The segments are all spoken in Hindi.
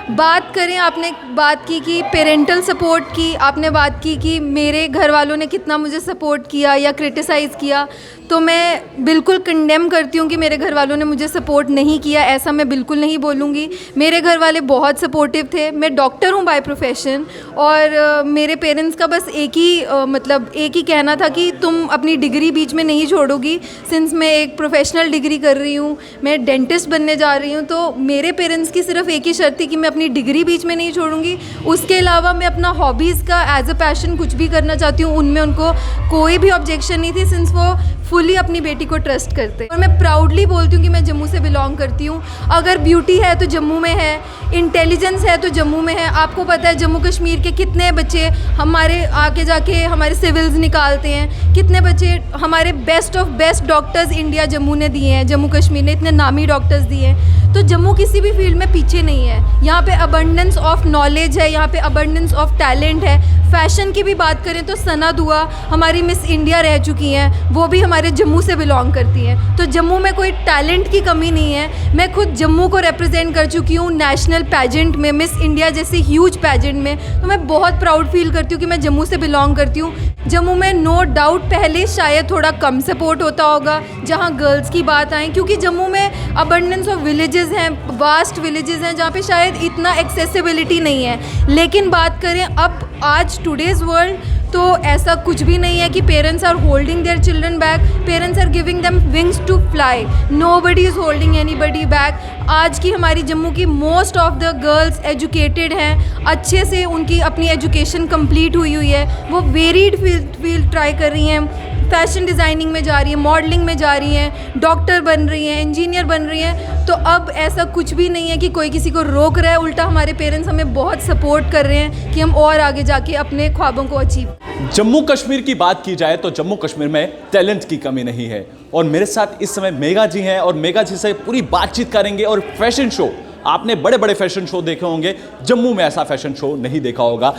बात करें, आपने बात की कि पेरेंटल सपोर्ट की, आपने बात की कि मेरे घर वालों ने कितना मुझे सपोर्ट किया या क्रिटिसाइज़ किया, तो मैं बिल्कुल कंडेम करती हूँ कि मेरे घर वालों ने मुझे सपोर्ट नहीं किया। ऐसा मैं बिल्कुल नहीं बोलूँगी। मेरे घर वाले बहुत सपोर्टिव थे। मैं डॉक्टर हूँ बाय प्रोफेशन, और मेरे पेरेंट्स का बस एक ही कहना था कि तुम अपनी डिग्री बीच में नहीं छोड़ोगी। सिंस मैं एक प्रोफेशनल डिग्री कर रही हूँ, मैं डेंटिस्ट बनने जा रही हूँ, तो मेरे पेरेंट्स की सिर्फ एक ही शर्त थी कि मैं अपनी डिग्री बीच में नहीं छोड़ूंगी। उसके अलावा मैं अपना हॉबीज़ का एज अ पैशन कुछ भी करना चाहती हूँ, उनमें उनको कोई भी ऑब्जेक्शन नहीं थी, सिंस वो फुली अपनी बेटी को ट्रस्ट करते। और मैं प्राउडली बोलती हूँ कि मैं जम्मू से बिलोंग करती हूँ। अगर ब्यूटी है तो जम्मू में है, इंटेलिजेंस है तो जम्मू में है। आपको पता है जम्मू कश्मीर के कितने बच्चे हमारे आके जाके हमारे सिविल्स निकालते हैं, कितने बच्चे हमारे best of best doctors India Jammu ने दिए हैं, जम्मू कश्मीर ने इतने नामी डॉक्टर्स दिए हैं। तो जम्मू किसी भी फील्ड में पीछे नहीं है। यहाँ पे अबंडेंस ऑफ नॉलेज है, यहाँ पे अबंडेंस ऑफ टैलेंट है। फैशन की भी बात करें तो सना दुआ हमारी मिस इंडिया रह चुकी हैं, वो भी हमारे जम्मू से बिलोंग करती हैं। तो जम्मू में कोई टैलेंट की कमी नहीं है। मैं खुद जम्मू को रिप्रेजेंट कर चुकी हूँ नेशनल पैजेंट में, मिस इंडिया जैसी ह्यूज पैजेंट में। तो मैं बहुत प्राउड फील करती हूँ कि मैं जम्मू से बिलोंग करती हूँ। जम्मू में नो डाउट पहले शायद थोड़ा कम सपोर्ट होता होगा जहाँ गर्ल्स की बात आए, क्योंकि जम्मू में अबंडेंस ऑफ विलेजेस हैं, वास्ट विलेजेस हैं जहाँ पे शायद इतना एक्सेसिबिलिटी नहीं है। लेकिन बात करें अब आज टुडेज़ वर्ल्ड, तो ऐसा कुछ भी नहीं है कि parents are holding their children back. Parents are giving them wings to fly. Nobody is holding anybody back. आज की हमारी जम्मू की most of the girls educated हैं, अच्छे से उनकी अपनी एजुकेशन कंप्लीट हुई है। वो वेरीड फील्ड ट्राई कर रही हैं, फैशन डिज़ाइनिंग में जा रही हैं, मॉडलिंग में जा रही हैं, डॉक्टर बन रही हैं, इंजीनियर बन रही हैं। तो अब ऐसा कुछ भी नहीं है कि कोई किसी को रोक रहा है। उल्टा हमारे पेरेंट्स हमें बहुत सपोर्ट कर रहे हैं कि हम और आगे जाके अपने ख्वाबों को अचीव। जम्मू कश्मीर की बात की जाए तो जम्मू कश्मीर में टैलेंट की कमी नहीं है। और मेरे साथ इस समय मेघा जी हैं और मेघा जी से पूरी बातचीत करेंगे। और फैशन शो, आपने बड़े बड़े फैशन शो देखे होंगे, जम्मू में ऐसा फैशन शो नहीं देखा होगा।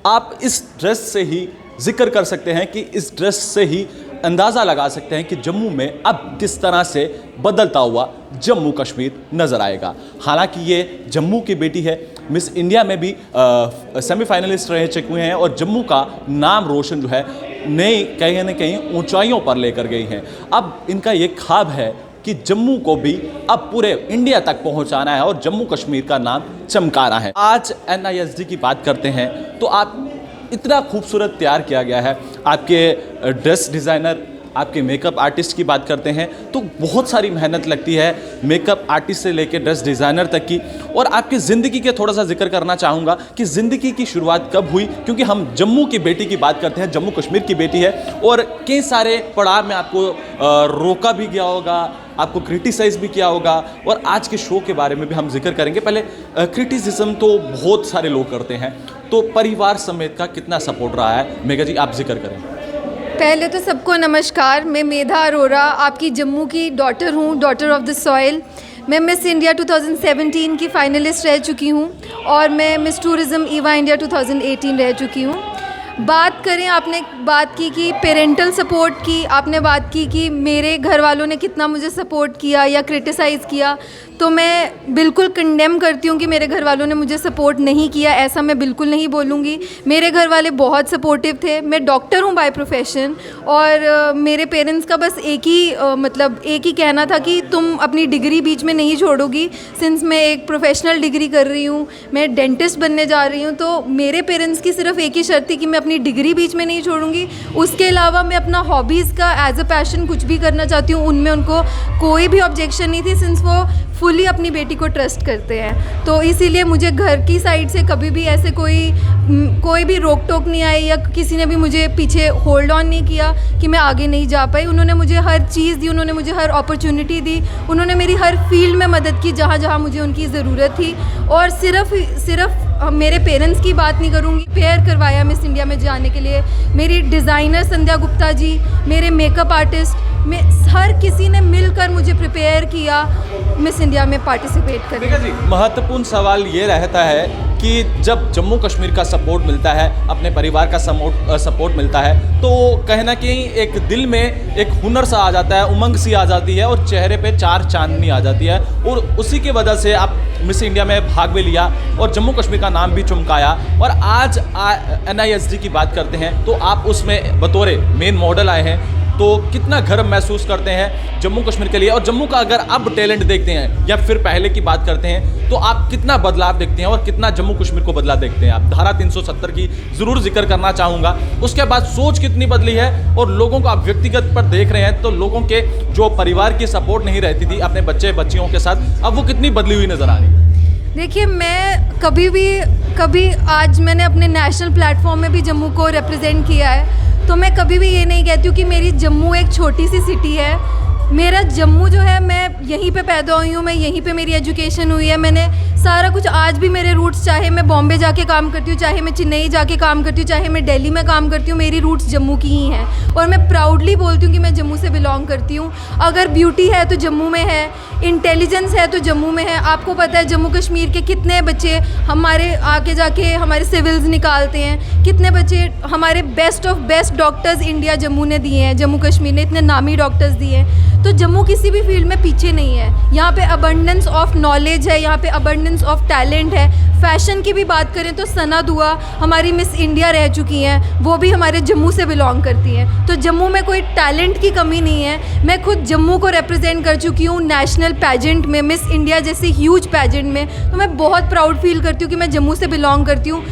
आप इस ड्रेस से ही जिक्र कर सकते हैं कि इस ड्रेस से ही अंदाज़ा लगा सकते हैं कि जम्मू में अब किस तरह से बदलता हुआ जम्मू कश्मीर नज़र आएगा। हालांकि ये जम्मू की बेटी है, मिस इंडिया में भी सेमीफाइनलिस्ट रह चुके हैं और जम्मू का नाम रोशन जो है नई कहीं ना कहीं ऊंचाइयों पर लेकर गई हैं। अब इनका ये ख्वाब है कि जम्मू को भी अब पूरे इंडिया तक पहुंचाना है और जम्मू कश्मीर का नाम चमकाना है। आज NISD की बात करते हैं तो आप इतना खूबसूरत तैयार किया गया है। आपके ड्रेस डिज़ाइनर, आपके मेकअप आर्टिस्ट की बात करते हैं तो बहुत सारी मेहनत लगती है, मेकअप आर्टिस्ट से लेकर ड्रेस डिज़ाइनर तक की। और आपकी ज़िंदगी के थोड़ा सा जिक्र करना चाहूँगा कि ज़िंदगी की शुरुआत कब हुई, क्योंकि हम जम्मू की बेटी की बात करते हैं, जम्मू कश्मीर की बेटी है और कई सारे पड़ाव में आपको रोका भी गया होगा, आपको क्रिटिसाइज़ भी किया होगा। और आज के शो के बारे में भी हम जिक्र करेंगे। पहले क्रिटिसिज्म तो बहुत सारे लोग करते हैं, तो परिवार समेत का कितना सपोर्ट रहा है, मेघा जी आप जिक्र करें। पहले तो सबको नमस्कार। मैं मेधा अरोरा आपकी जम्मू की डॉटर हूँ, डॉटर ऑफ द सॉइल। मैं मिस इंडिया 2017 की फ़ाइनलिस्ट रह चुकी हूँ और मैं मिस टूरिज़्म ईवा इंडिया 2018 रह चुकी हूँ। बात करें, आपने बात की कि पेरेंटल सपोर्ट की, आपने बात की कि मेरे घर वालों ने कितना मुझे सपोर्ट किया या क्रिटिसाइज़ किया, तो मैं बिल्कुल कंडेम करती हूँ कि मेरे घर वालों ने मुझे सपोर्ट नहीं किया। ऐसा मैं बिल्कुल नहीं बोलूँगी। मेरे घर वाले बहुत सपोर्टिव थे। मैं डॉक्टर हूँ बाय प्रोफेशन, और मेरे पेरेंट्स का बस एक ही कहना था कि तुम अपनी डिग्री बीच में नहीं छोड़ोगी। सिंस मैं एक प्रोफेशनल डिग्री कर रही हूँ, मैं डेंटिस्ट बनने जा रही हूँ, तो मेरे पेरेंट्स की सिर्फ एक ही शर्त थी कि मैं अपनी डिग्री बीच में नहीं छोड़ूंगी। उसके अलावा मैं अपना हॉबीज़ का एज अ पैशन कुछ भी करना चाहती हूँ, उनमें उनको कोई भी ऑब्जेक्शन नहीं थी, सिंस वो फुली अपनी बेटी को ट्रस्ट करते हैं। तो इसीलिए मुझे घर की साइड से कभी भी ऐसे कोई भी रोक टोक नहीं आई या किसी ने भी मुझे पीछे होल्ड ऑन नहीं किया कि मैं आगे नहीं जा पाई। उन्होंने मुझे हर चीज़ दी, उन्होंने मुझे हर अपॉर्चुनिटी दी, उन्होंने मेरी हर फील्ड में मदद की जहाँ जहाँ मुझे उनकी ज़रूरत थी। और सिर्फ मेरे पेरेंट्स की बात नहीं करूँगी, पेयर करवाया मिस इंडिया में जाने के लिए मेरी डिज़ाइनर संध्या गुप्ता जी, मेरे मेकअप आर्टिस्ट, में हर किसी ने मिलकर मुझे प्रिपेयर किया मिस इंडिया में पार्टिसिपेट करने। महत्वपूर्ण सवाल ये रहता है कि जब जम्मू कश्मीर का सपोर्ट मिलता है, अपने परिवार का सपोर्ट मिलता है, तो कहीं ना कहीं एक दिल में एक हुनर सा आ जाता है, उमंग सी आ जाती है और चेहरे पे चार चांदनी आ जाती है। और उसी की वजह से आप मिस इंडिया में भाग भी लिया और जम्मू कश्मीर का नाम भी चमकाया। और आज NISD की बात करते हैं तो आप उसमें बतौर मेन मॉडल आए हैं, तो कितना गर्व महसूस करते हैं जम्मू कश्मीर के लिए। और जम्मू का अगर अब टैलेंट देखते हैं या फिर पहले की बात करते हैं तो आप कितना बदलाव देखते हैं और कितना जम्मू कश्मीर को बदला देखते हैं आप? धारा 370 की ज़रूर जिक्र करना चाहूँगा। उसके बाद सोच कितनी बदली है और लोगों को आप व्यक्तिगत पर देख रहे हैं तो लोगों के जो परिवार की सपोर्ट नहीं रहती थी अपने बच्चे बच्चियों के साथ, अब वो कितनी बदली हुई नज़र आ रही है? देखिए, मैं कभी आज मैंने अपने नेशनल प्लेटफॉर्म में भी जम्मू को रिप्रेजेंट किया है, तो मैं कभी भी ये नहीं कहती हूँ कि मेरी जम्मू एक छोटी सी सिटी है। मेरा जम्मू जो है, मैं यहीं पे पैदा हुई हूँ, मैं यहीं पे मेरी एजुकेशन हुई है, मैंने सारा कुछ, आज भी मेरे रूट्स, चाहे मैं बॉम्बे जाके काम करती हूँ, चाहे मैं चेन्नई जाके काम करती हूँ, चाहे मैं दिल्ली में काम करती हूँ, मेरी रूट्स जम्मू की ही हैं। और मैं प्राउडली बोलती हूँ कि मैं जम्मू से बिलोंग करती हूँ। अगर ब्यूटी है तो जम्मू में है, इंटेलिजेंस है तो जम्मू में है। आपको पता है जम्मू कश्मीर के कितने बच्चे हमारे आके जाके हमारे सिविल्स निकालते हैं, कितने बच्चे हमारे best of best doctors India Jammu ने दिए हैं, जम्मू कश्मीर ने इतने नामी डॉक्टर्स दिए हैं। तो जम्मू किसी भी फील्ड में पीछे नहीं है। यहाँ पे अबंडेंस ऑफ नॉलेज है, यहाँ पे अबंडेंस ऑफ टैलेंट है। फैशन की भी बात करें तो सना दुआ हमारी मिस इंडिया रह चुकी हैं, वो भी हमारे जम्मू से बिलोंग करती हैं। तो जम्मू में कोई टैलेंट की कमी नहीं है। मैं खुद जम्मू को रिप्रेजेंट कर चुकी हूँ नेशनल पैजेंट में, मिस इंडिया जैसी ह्यूज पैजेंट में। तो मैं बहुत प्राउड फील करती हूँ कि मैं जम्मू से बिलोंग करती हूँ।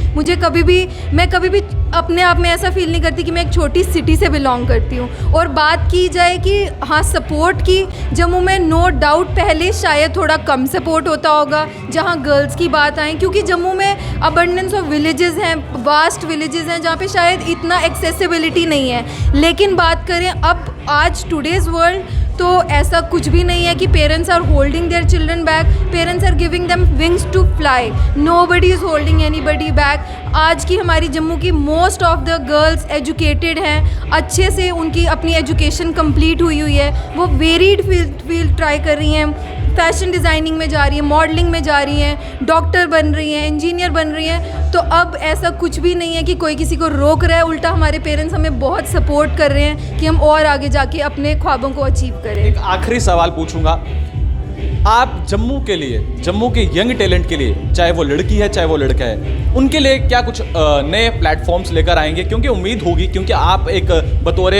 मैं कभी भी अपने आप में ऐसा फील नहीं करती कि मैं एक छोटी सिटी से बिलोंग करती हूँ। और बात की जाए कि हाँ सपोर्ट की, जम्मू में नो डाउट पहले शायद थोड़ा कम सपोर्ट होता होगा जहाँ गर्ल्स की बात आए, क्योंकि जम्मू में अबंडेंस ऑफ विलेजेस हैं, वास्ट विलेजेस हैं जहाँ पे शायद इतना एक्सेसिबिलिटी नहीं है। लेकिन बात करें अब आज टुडेज़ वर्ल्ड, तो ऐसा कुछ भी नहीं है कि parents are holding their children back, parents are giving them wings to fly, nobody is holding anybody back. आज की हमारी जम्मू की most of the girls educated हैं, अच्छे से उनकी अपनी एजुकेशन कंप्लीट हुई है, वो वेरीड फील्ड ट्राई कर रही हैं, फैशन डिज़ाइनिंग में जा रही है, मॉडलिंग में जा रही हैं, डॉक्टर बन रही हैं, इंजीनियर बन रही हैं। तो अब ऐसा कुछ भी नहीं है कि कोई किसी को रोक रहा है, उल्टा हमारे पेरेंट्स हमें बहुत सपोर्ट कर रहे हैं कि हम और आगे जाके अपने ख्वाबों को अचीव करें। एक आखिरी सवाल पूछूंगा, आप जम्मू के लिए, जम्मू के यंग टैलेंट के लिए, चाहे वो लड़की है चाहे वो लड़का है, उनके लिए क्या कुछ नए प्लेटफॉर्म्स लेकर आएंगे? क्योंकि उम्मीद होगी, क्योंकि आप एक बतौर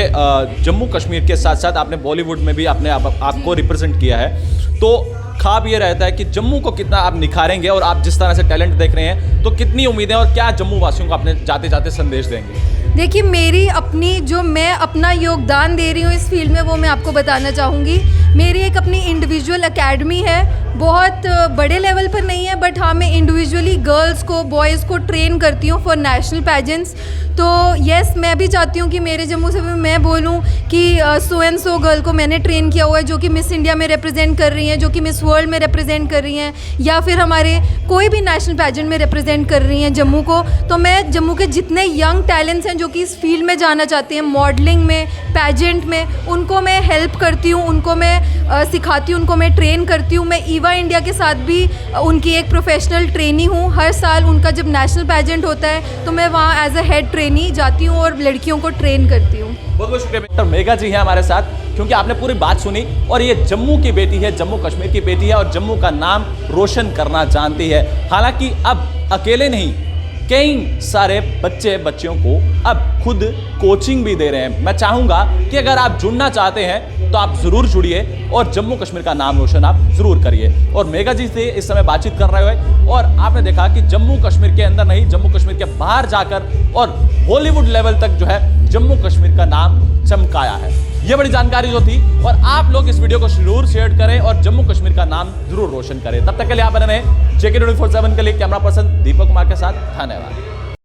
जम्मू कश्मीर के साथ साथ आपने बॉलीवुड में भी अपने आपको रिप्रेजेंट किया है, तो ख्वाब ये रहता है कि जम्मू को कितना आप निखारेंगे और आप जिस तरह से टैलेंट देख रहे हैं, तो कितनी उम्मीदें और क्या जम्मू वासियों को अपने जाते जाते संदेश देंगे? देखिए, मेरी अपनी जो मैं अपना योगदान दे रही हूँ इस फील्ड में, वो मैं आपको बताना चाहूँगी। मेरी एक अपनी इंडिविजुअल एकेडमी है, बहुत बड़े लेवल पर नहीं है, बट हाँ मैं इंडिविजुअली गर्ल्स को, बॉयज़ को ट्रेन करती हूँ फॉर नेशनल पैजेंट्स। तो येस, मैं भी चाहती हूँ कि मेरे जम्मू से भी मैं बोलूँ कि सो एंड सो गर्ल को मैंने ट्रेन किया हुआ है, जो कि मिस इंडिया में रिप्रेजेंट कर रही हैं, जो कि मिस वर्ल्ड में रिप्रेजेंट कर रही हैं, या फिर हमारे कोई भी नेशनल पैजेंट में रिप्रेजेंट कर रही हैं जम्मू को। तो मैं जम्मू के जितने यंग टैलेंट्स हैं जो कि इस फील्ड में जाना चाहते हैं, मॉडलिंग में, पैजेंट में, उनको मैं हेल्प करती हूँ, उनको मैं सिखाती हूँ, उनको मैं ट्रेन करती हूँ। मैं ईवा इंडिया के साथ भी उनकी एक प्रोफेशनल ट्रेनी हूँ। हर साल उनका जब नेशनल पैजेंट होता है तो मैं वहाँ एज अ हेड ट्रेनी जाती हूँ और लड़कियों को ट्रेन करती हूँ। बहुत बहुत शुक्रिया। डॉक्टर मेघा जी हैं हमारे साथ, क्योंकि आपने पूरी बात सुनी और ये जम्मू की बेटी है, जम्मू कश्मीर की बेटी है और जम्मू का नाम रोशन करना जानती है। हालांकि अब अकेले नहीं, कई सारे बच्चियों को अब खुद कोचिंग भी दे रहे हैं। मैं चाहूँगा कि अगर आप जुड़ना चाहते हैं तो आप ज़रूर जुड़िए और जम्मू कश्मीर का नाम रोशन आप ज़रूर करिए। और मेघा जी से इस समय बातचीत कर रहे हुए, और आपने देखा कि जम्मू कश्मीर के अंदर नहीं, जम्मू कश्मीर के बाहर जाकर और बॉलीवुड लेवल तक जो है जम्मू कश्मीर का नाम चमकाया है। ये बड़ी जानकारी जो थी, और आप लोग इस वीडियो को जरूर शेयर करें और जम्मू कश्मीर का नाम जरूर रोशन करें। तब तक के लिए आप बने रहें JK 24/7 के लिए कैमरा पर्सन दीपक कुमार के साथ। धन्यवाद।